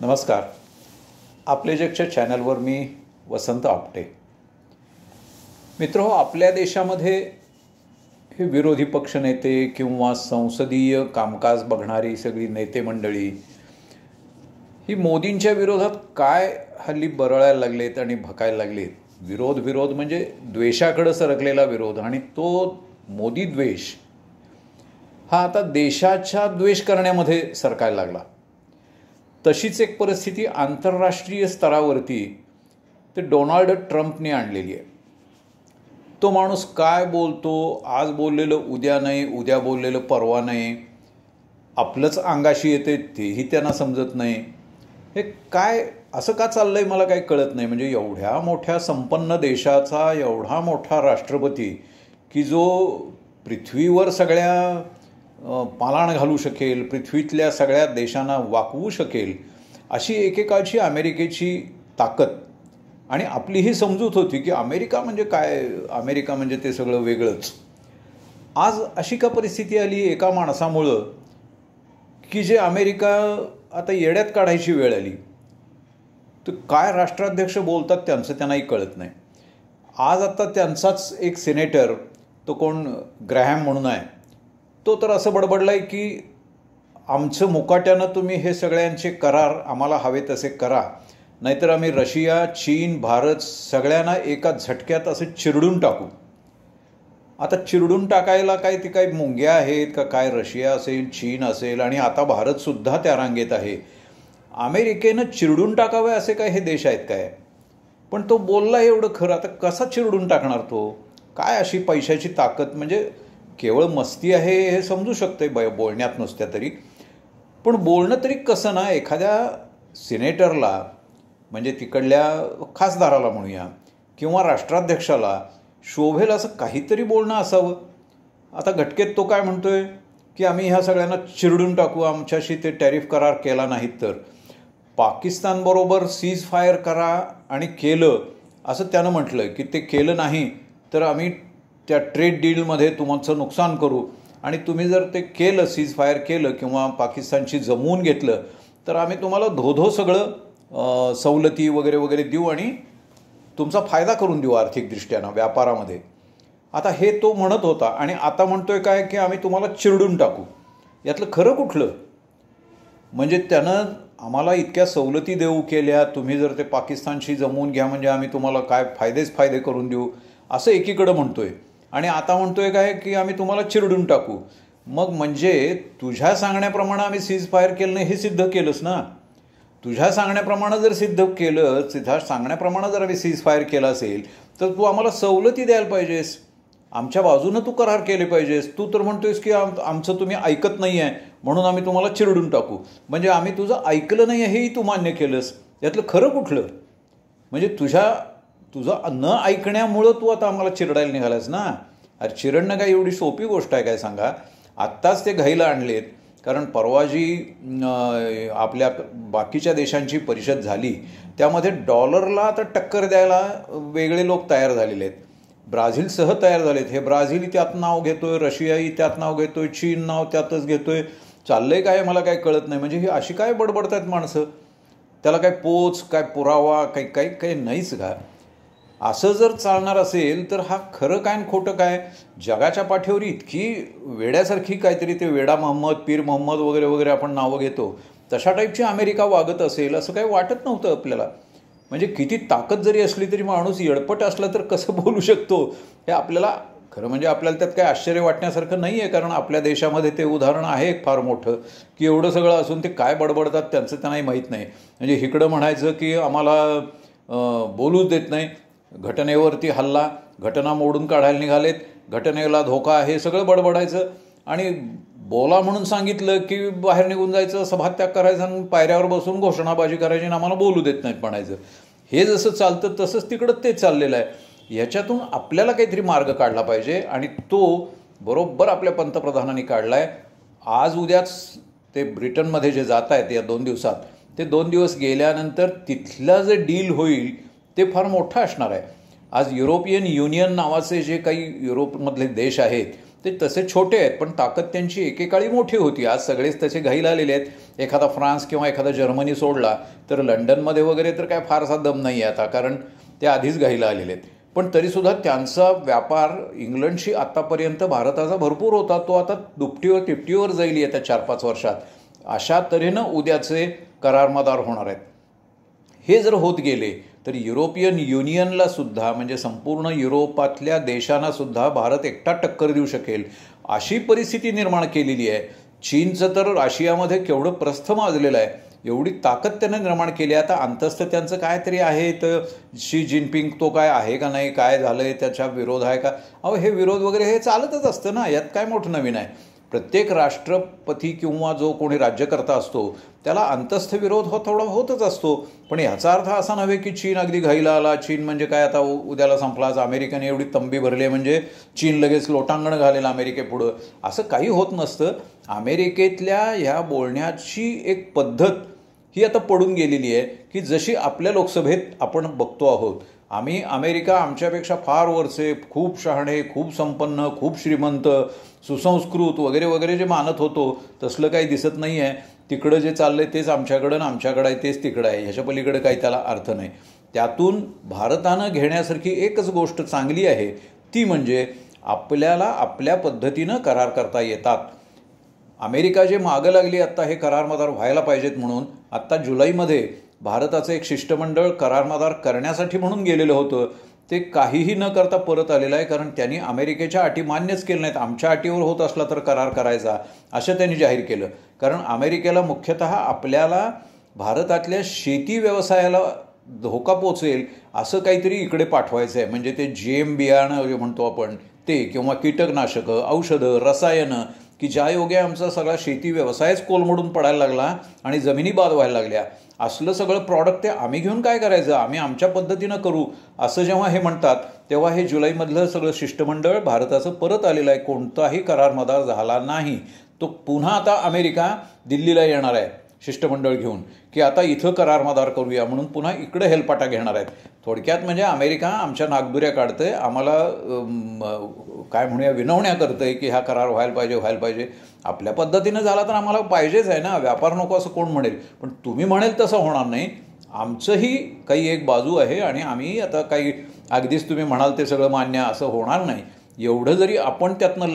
नमस्कार. आपले जगच्या चॅनलवर मी वसंत आपटे. मित्रहो, आपल्या देशामध्ये हे विरोधी पक्षनेते किंवा संसदीय कामकाज बघणारी सगळी नेते मंडळी ही मोदींच्या विरोधात काय हल्ली बरळायला लागलेत आणि भकायला लागलेत. विरोध म्हणजे द्वेषाकडे सरकलेला विरोध, आणि तो मोदी द्वेष हा आता देशाच्या द्वेष करण्यामध्ये सरकायला लागला. तशीच एक परिस्थिती आंतरराष्ट्रीय स्तरावरती ते डोनाल्ड ट्रम्पने आणलेली आहे. तो माणूस काय बोलतो, आज बोललेलं उद्या नाही, उद्या बोललेलं परवा नाही, आपलंच अंगाशी येते तेही त्यांना समजत नाही. हे काय असं का चाललंय मला काही कळत नाही. म्हणजे एवढ्या मोठ्या संपन्न देशाचा एवढा मोठा राष्ट्रपती की जो पृथ्वीवर सगळ्या पालाण घालू शकेल, पृथ्वीतल्या सगळ्या देशांना वाकवू शकेल, अशी एकेकाळची अमेरिकेची ताकद आणि आपली ही समजूत होती की अमेरिका म्हणजे काय, अमेरिका म्हणजे ते सगळं वेगळंच. आज अशी का परिस्थिती आली एका माणसामुळं की जे अमेरिका आता येड्यात काढायची वेळ आली. तर काय राष्ट्राध्यक्ष बोलतात त्यांचं त्यांनाही कळत नाही. आज आता त्यांचाच एक सिनेटर, तो कोण ग्रॅहम म्हणून आहे, तो तर असं बडबडला आहे की आमचं मुकाट्यानं तुम्ही हे सगळ्यांचे करार आम्हाला हवे तसे करा, नाहीतर आम्ही रशिया, चीन, भारत सगळ्यांना एका झटक्यात असं चिरडून टाकू. आता चिरडून टाकायला काय ते काय मुंग्या आहेत का काय? रशिया असेल, चीन असेल आणि आता भारतसुद्धा त्या रांगेत आहे. अमेरिकेनं चिरडून टाकावे असे काय हे देश आहेत काय? पण तो बोलला एवढं खरं. आता कसा चिरडून टाकणार तो? काय अशी पैशाची ताकद? म्हणजे केवळ मस्ती आहे हे समजू शकते बोलण्यात नुसत्या तरी, पण बोलणं तरी कसं ना. एखाद्या सिनेटरला म्हणजे तिकडल्या खासदाराला म्हणूया किंवा राष्ट्राध्यक्षाला शोभेल असं काहीतरी बोलणं असावं. आता घटकेत तो काय म्हणतोय की आम्ही ह्या सगळ्यांना चिरडून टाकू, आमच्याशी ते टॅरिफ करार केला नाहीत तर. पाकिस्तानबरोबर सीज फायर करा आणि केलं असं त्यानं म्हटलं की ते केलं नाही तर आम्ही त्या ट्रेड डीलमध्ये तुमचं नुकसान करू, आणि तुम्ही जर ते केलं, सीज फायर केलं किंवा पाकिस्तानशी जमवून घेतलं तर आम्ही तुम्हाला धोधो सगळं सवलती वगैरे वगैरे देऊ आणि तुमचा फायदा करून देऊ आर्थिकदृष्ट्यानं व्यापारामध्ये. आता हे तो म्हणत होता आणि आता म्हणतोय काय की आम्ही तुम्हाला चिरडून टाकू. यातलं खरं कुठलं? म्हणजे त्यानं आम्हाला इतक्या सवलती देऊ केल्या, तुम्ही जर ते पाकिस्तानशी जमवून घ्या म्हणजे आम्ही तुम्हाला काय फायदे करून देऊ असं एकीकडं म्हणतोय, आणि आता म्हणतोय काय की आम्ही तुम्हाला चिरडून टाकू. मग म्हणजे तुझ्या सांगण्याप्रमाणे आम्ही सीज फायर केलं नाही हे सिद्ध केलंस ना. तुझ्या सांगण्याप्रमाणे जर सिद्ध केलं, तुझ्या सांगण्याप्रमाणे जर आम्ही सीज फायर केलं असेल तर तू आम्हाला सवलती द्यायला पाहिजेस, आमच्या बाजूनं तू करार केले पाहिजेस. तू तर म्हणतोयस की आमचं तुम्ही ऐकत नाही आहे म्हणून आम्ही तुम्हाला चिरडून टाकू. म्हणजे आम्ही तुझं ऐकलं नाही आहे हेही तू मान्य केलंस. यातलं खरं कुठलं? म्हणजे तुझं न ऐकण्यामुळं तू आता आम्हाला चिरडायला निघालास ना. अरे चिरडणं काय एवढी सोपी गोष्ट आहे काय सांगा? आत्ताच ते घाईला आणलेत, कारण परवा जी आपल्या बाकीच्या देशांची परिषद झाली त्यामध्ये डॉलरला आता टक्कर द्यायला वेगळे लोक तयार झालेले आहेत. ब्राझीलसह तयार झालेत. हे ब्राझील त्यात नाव घेतोय, रशियाही त्यात नाव घेतोय, चीन नाव त्यातच घेतोय. चाललंय काय मला काय कळत नाही. म्हणजे ही अशी काय बडबडत आहेत माणसं? त्याला काय पोच, काय पुरावा, काही नाहीच का? असं जर चालणार असेल तर हा खरं काय आणि खोटं काय? जगाच्या पाठीवर इतकी वेड्यासारखी काहीतरी ते वेडा मोहम्मद, पीर मोहम्मद वगैरे वगैरे आपण नावं घेतो, तशा टाईपची अमेरिका वागत असेल असं काही वाटत नव्हतं आपल्याला. म्हणजे किती ताकद जरी असली तरी माणूस येडपट असला तर कसं बोलू शकतो हे आपल्याला खरं म्हणजे आपल्याला त्यात काही आश्चर्य वाटण्यासारखं नाही आहे. कारण आपल्या देशामध्ये ते उदाहरण आहे एक फार मोठं की एवढं सगळं असून ते काय बडबडतात त्यांचं त्यांनाही माहीत नाही. म्हणजे इकडं म्हणायचं की आम्हाला बोलूच देत नाही, घटनेवरती हल्ला, घटना मोडून काढायला निघालेत, घटनेला धोका आहे, सगळं बडबडायचं, आणि बोला म्हणून सांगितलं की बाहेर निघून जायचं, सभात्याग करायचं आणि पायऱ्यावर बसून घोषणाबाजी करायची आणि आम्हाला बोलू देत नाहीत म्हणायचं. हे जसं चालतं तसंच तिकडं ते चाललेलं आहे. याच्यातून आपल्याला काहीतरी मार्ग काढला पाहिजे, आणि तो बरोबर आपल्या पंतप्रधानांनी काढला आहे. आज उद्याच ते ब्रिटनमध्ये जे जात आहेत या 2 दिवसात, ते 2 दिवस गेल्यानंतर तिथलं जे डील होईल ते फार मोठं असणार आहे. आज युरोपियन युनियन नावाचे जे काही युरोपमधले देश आहेत ते तसे छोटे आहेत, पण ताकद त्यांची एकेकाळी मोठी होती. आज सगळेच तसे घाईल आलेले आहेत. एखादा फ्रान्स किंवा एखादा जर्मनी सोडला तर लंडनमध्ये वगैरे तर काय फारसा दम नाही आहे आता, कारण ते आधीच घाईला आलेले आहेत. पण तरीसुद्धा त्यांचा व्यापार इंग्लंडशी आत्तापर्यंत भारताचा भरपूर होता, तो आता दुपटीवर तिपटीवर जाईल येत्या 4-5 वर्षात. अशा तऱ्हेनं उद्याचे करारमदार होणार आहेत. हे जर होत गेले तर युरोपियन युनियनला सुद्धा, म्हणजे संपूर्ण युरोपातल्या देशांना सुद्धा भारत एकटा टक्कर देऊ शकेल अशी परिस्थिती निर्माण केलेली आहे. चीनचं तर आशियामध्ये केवढं प्रस्थ माजलेलं आहे, एवढी ताकद त्यानं निर्माण केली. आता अंतस्थ त्यांचं काहीतरी आहे, तर शी जिनपिंग तो काय आहे का नाही, काय झालं आहे, त्याच्या विरोध आहे का. हे विरोध वगैरे हे चालतच असतं ना, यात काय मोठं नवीन आहे. प्रत्येक राष्ट्रपती किंवा जो कोणी राज्यकर्ता असतो त्याला अंतस्थ विरोध थोडा होतच असतो. पण याचा अर्थ असा नव्हे की चीन अगदी घाईला आला, चीन म्हणजे काय आता उद्याला संपलाच, अमेरिकेने एवढी तंबी भरली आहे म्हणजे चीन लगेच लोटांगण घालेल अमेरिकेपुढं, असं काही होत नसतं. अमेरिकेतल्या ह्या बोलण्याची एक पद्धत ही आता पडून गेलेली आहे की जशी आपल्या लोकसभेत आपण बघतो आहोत. अमेरिका आमच्यापेक्षा फार वरचे, खूप शहाणे, खूप संपन्न, खूप श्रीमंत, सुसंस्कृत वगैरे वगैरे जे मानत होतो तसलं काही दिसत नाही आहे. तिकडं जे चाललं आहे तेच आमच्याकडं आणि आमच्याकडं आहे तेच तिकडं आहे, ह्याच्या पलीकडे काही त्याला अर्थ नाही. त्यातून भारतानं घेण्यासारखी एकच गोष्ट चांगली आहे, ती म्हणजे आपल्याला आपल्या पद्धतीनं करार करता येतात. अमेरिका जे मागं लागली आत्ता हे करारमदार व्हायला पाहिजेत म्हणून, आत्ता जुलैमध्ये भारताचं एक शिष्टमंडळ करारमदार करण्यासाठी म्हणून गेलेलं होतं, ते काहीही न करता परत आलेलं आहे. कारण त्यांनी अमेरिकेच्या अटी मान्यच केल्या नाहीत. आमच्या अटीवर होत असला तर करार करायचा असं त्यांनी जाहीर केलं. कारण अमेरिकेला मुख्यतः आपल्याला भारतातल्या शेती व्यवसायाला धोका पोचेल असं काहीतरी इकडे पाठवायचं आहे. म्हणजे ते GM बियाणं जे म्हणतो आपण ते, किंवा कीटकनाशकं, औषधं, रसायनं, की ज्या योगे आमचा सगळा शेती व्यवसायच कोलमडून पडायला लागला आणि जमिनी बाद व्हायला लागल्या, असलं सगळं प्रॉडक्ट ते आम्ही घेऊन काय करायचं, आम्ही आमच्या पद्धतीनं करू असं जेव्हा हे म्हणतात, तेव्हा हे जुलैमधलं सगळं शिष्टमंडळ भारताचं परत आलेलं आहे. कोणताही करारमदार झाला नाही. तो पुन्हा आता अमेरिका दिल्लीला येणार आहे शिष्टमंडळ घेऊन, की आता इथं करारमदार करूया म्हणून पुन्हा इकडे हेलपाटा घेणार आहेत. थोडक्यात म्हणजे अमेरिका आमच्या नागदुऱ्या काढतंय, आम्हाला काय म्हणूया विनवण्या करतंय की हा करार व्हायला पाहिजे. आपल्या पद्धतीनं झाला तर आम्हाला पाहिजेच आहे ना, व्यापार नको असं कोण म्हणेल, पण तुम्ही म्हणेल तसं होणार नाही. आमचंही काही एक बाजू आहे आणि आम्ही आता काही अगदीच तुम्ही म्हणाल ते सगळं मान्य असं होणार नाही. एवढं जरी आपण त्यातनं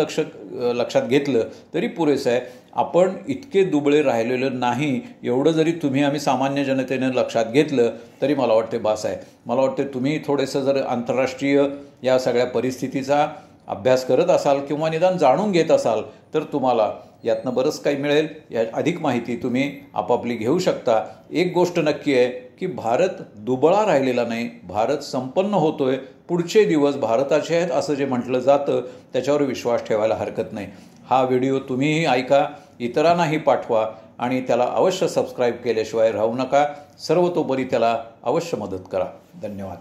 लक्षात घेतलं तरी पुरेसं आहे. आपण इतके दुबळे राहिलेलं नाही, एवढं जरी आम्ही सामान्य जनतेनं लक्षात घेतलं तरी मला वाटते बास आहे. मला वाटते तुम्ही थोडंसं जर आंतरराष्ट्रीय या सगळ्या परिस्थितीचा अभ्यास करत असाल किंवा निदान जाणून घेत असाल तर तुम्हाला यातनं बरंच काही मिळेल. या अधिक माहिती तुम्ही आपापली घेऊ शकता. एक गोष्ट नक्की आहे की भारत दुबळा राहिलेला नाही, भारत संपन्न होतोय. पुढचे दिवस भारताचे आहेत असं जे म्हटलं जातं त्याच्यावर विश्वास ठेवायला हरकत नाही. हा व्हिडिओ तुम्हीही ऐका, इतरांनाही पाठवा आणि त्याला अवश्य सबस्क्राईब केल्याशिवाय राहू नका. सर्वतोपरी त्याला अवश्य मदत करा. धन्यवाद.